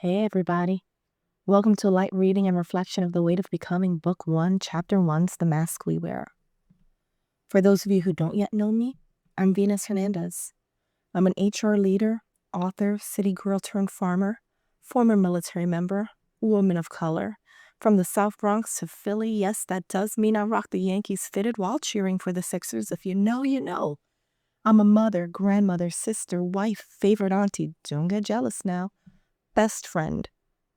Hey, everybody. Welcome to Light Reading and Reflection of the Weight of Becoming, Book 1, Chapter 1's The Mask We Wear. For those of you who don't yet know me, I'm Venus Hernandez. I'm an HR leader, author, city girl turned farmer, former military member, woman of color. From the South Bronx to Philly, yes, that does mean I rock the Yankees fitted while cheering for the Sixers. If you know, you know. I'm a mother, grandmother, sister, wife, favorite auntie, don't get jealous now, best friend,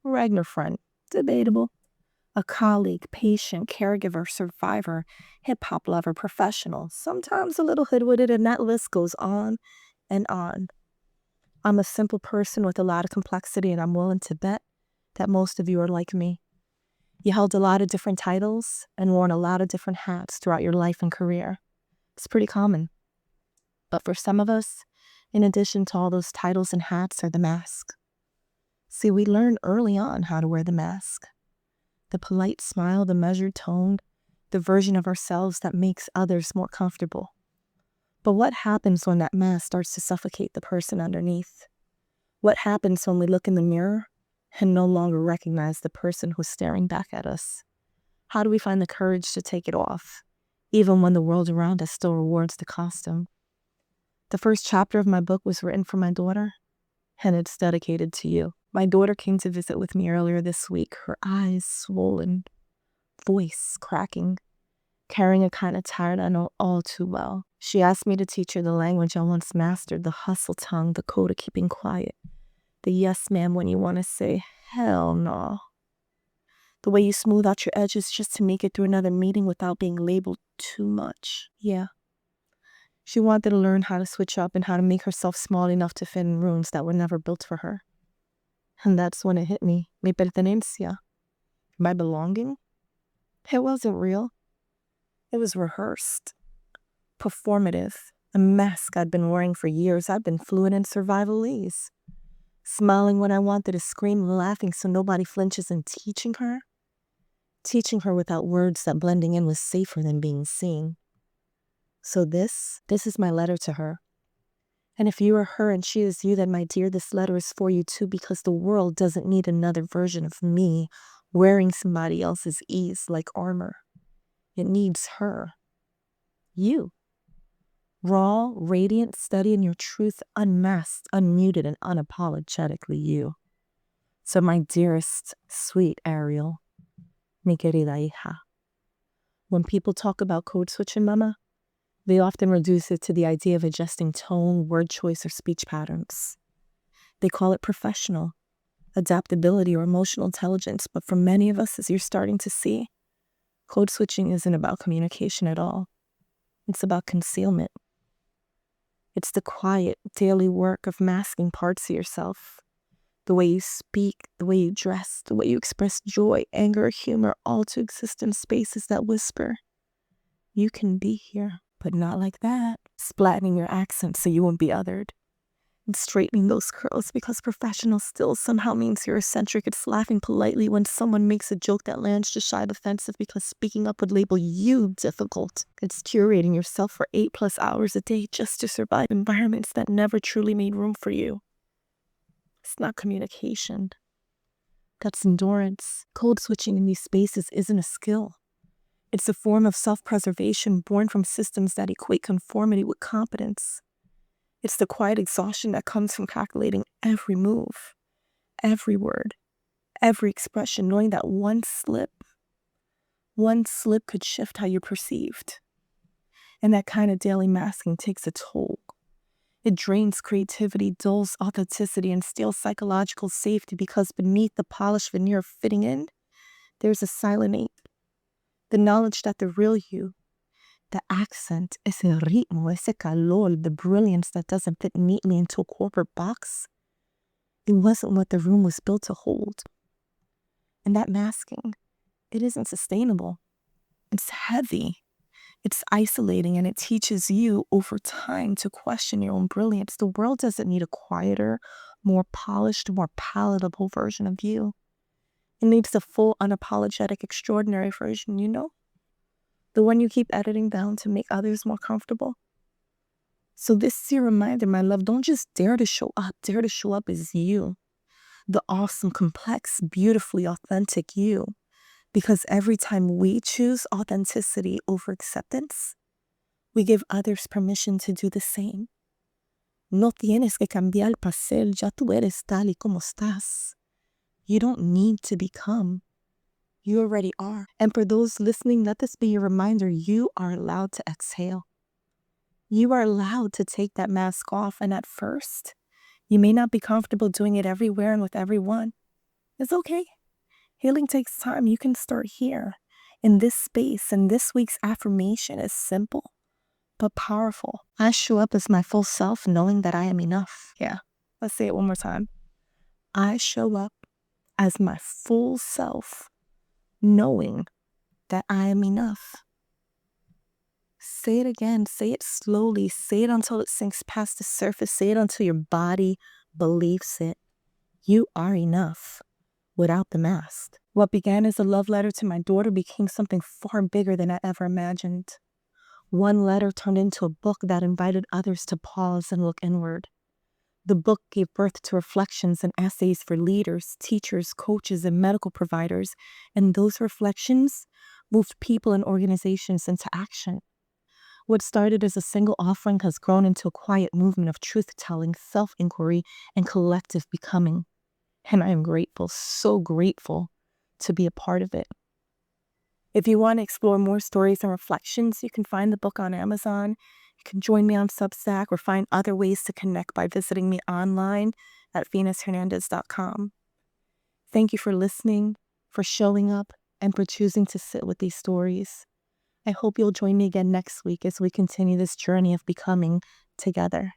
regular friend, debatable, a colleague, patient, caregiver, survivor, hip-hop lover, professional, sometimes a little hood-witted, and that list goes on and on. I'm a simple person with a lot of complexity, and I'm willing to bet that most of you are like me. You held a lot of different titles and worn a lot of different hats throughout your life and career. It's pretty common. But for some of us, in addition to all those titles and hats, are the mask. See, we learn early on how to wear the mask. The polite smile, the measured tone, the version of ourselves that makes others more comfortable. But what happens when that mask starts to suffocate the person underneath? What happens when we look in the mirror and no longer recognize the person who's staring back at us? How do we find the courage to take it off, even when the world around us still rewards the costume? The first chapter of my book was written for my daughter, and it's dedicated to you. My daughter came to visit with me earlier this week, her eyes swollen, voice cracking, carrying a kind of tired I know all too well. She asked me to teach her the language I once mastered, the hustle tongue, the code of keeping quiet, the yes ma'am when you want to say hell no, the way you smooth out your edges just to make it through another meeting without being labeled too much. Yeah. She wanted to learn how to switch up and how to make herself small enough to fit in rooms that were never built for her. And that's when it hit me. Mi pertenencia. My belonging? It wasn't real. It was rehearsed. Performative. A mask I'd been wearing for years. I'd been fluent in survivalese. Smiling when I wanted to scream, laughing so nobody flinches, and teaching her. Teaching her without words that blending in was safer than being seen. So this is my letter to her. And if you are her and she is you, then my dear, this letter is for you too, because the world doesn't need another version of me wearing somebody else's ease like armor. It needs her. You. Raw, radiant, studying your truth, unmasked, unmuted, and unapologetically you. So my dearest, sweet Ariel, mi querida hija. When people talk about code switching, mama, they often reduce it to the idea of adjusting tone, word choice, or speech patterns. They call it professional, adaptability, or emotional intelligence, but for many of us, as you're starting to see, code switching isn't about communication at all. It's about concealment. It's the quiet, daily work of masking parts of yourself. The way you speak, the way you dress, the way you express joy, anger, humor, all to exist in spaces that whisper, you can be here, but not like that. Splattening your accent so you won't be othered. And straightening those curls because professional still somehow means you're eccentric. It's laughing politely when someone makes a joke that lands just shy of offensive because speaking up would label you difficult. It's curating yourself for 8+ hours a day just to survive environments that never truly made room for you. It's not communication. That's endurance. Code switching in these spaces isn't a skill. It's a form of self-preservation born from systems that equate conformity with competence. It's the quiet exhaustion that comes from calculating every move, every word, every expression, knowing that one slip could shift how you're perceived. And that kind of daily masking takes a toll. It drains creativity, dulls authenticity, and steals psychological safety because beneath the polished veneer of fitting in, there's a silent ache. The knowledge that the real you, the accent, ese ritmo, ese calor, the brilliance that doesn't fit neatly into a corporate box, it wasn't what the room was built to hold. And that masking, it isn't sustainable. It's heavy. It's isolating, and it teaches you over time to question your own brilliance. The world doesn't need a quieter, more polished, more palatable version of you. It needs the full, unapologetic, extraordinary version, you know? The one you keep editing down to make others more comfortable. So this is your reminder, my love, don't just dare to show up. Dare to show up as you. the awesome, complex, beautifully authentic you. Because every time we choose authenticity over acceptance, we give others permission to do the same. No tienes que cambiar para ser, ya tú eres tal y como estás. You don't need to become. You already are. And for those listening, let this be a reminder, you are allowed to exhale. You are allowed to take that mask off, and at first, you may not be comfortable doing it everywhere and with everyone. It's okay. Healing takes time. You can start here, in this space, and this week's affirmation is simple but powerful. I show up as my full self knowing that I am enough. Yeah, let's say it one more time. I show up as my full self knowing that I am enough. Say it again. Say it slowly. Say it until it sinks past the surface. Say it until your body believes it. You are enough without the mask. What began as a love letter to my daughter became something far bigger than I ever imagined. One letter turned into a book that invited others to pause and look inward. The book gave birth to reflections and essays for leaders, teachers, coaches, and medical providers, and those reflections moved people and organizations into action. What started as a single offering has grown into a quiet movement of truth-telling, self-inquiry, and collective becoming. And I am grateful, so grateful to be a part of it. If you want to explore more stories and reflections, you can find the book on Amazon. You can join me on Substack or find other ways to connect by visiting me online at venushernandez.com. Thank you for listening, for showing up, and for choosing to sit with these stories. I hope you'll join me again next week as we continue this journey of becoming together.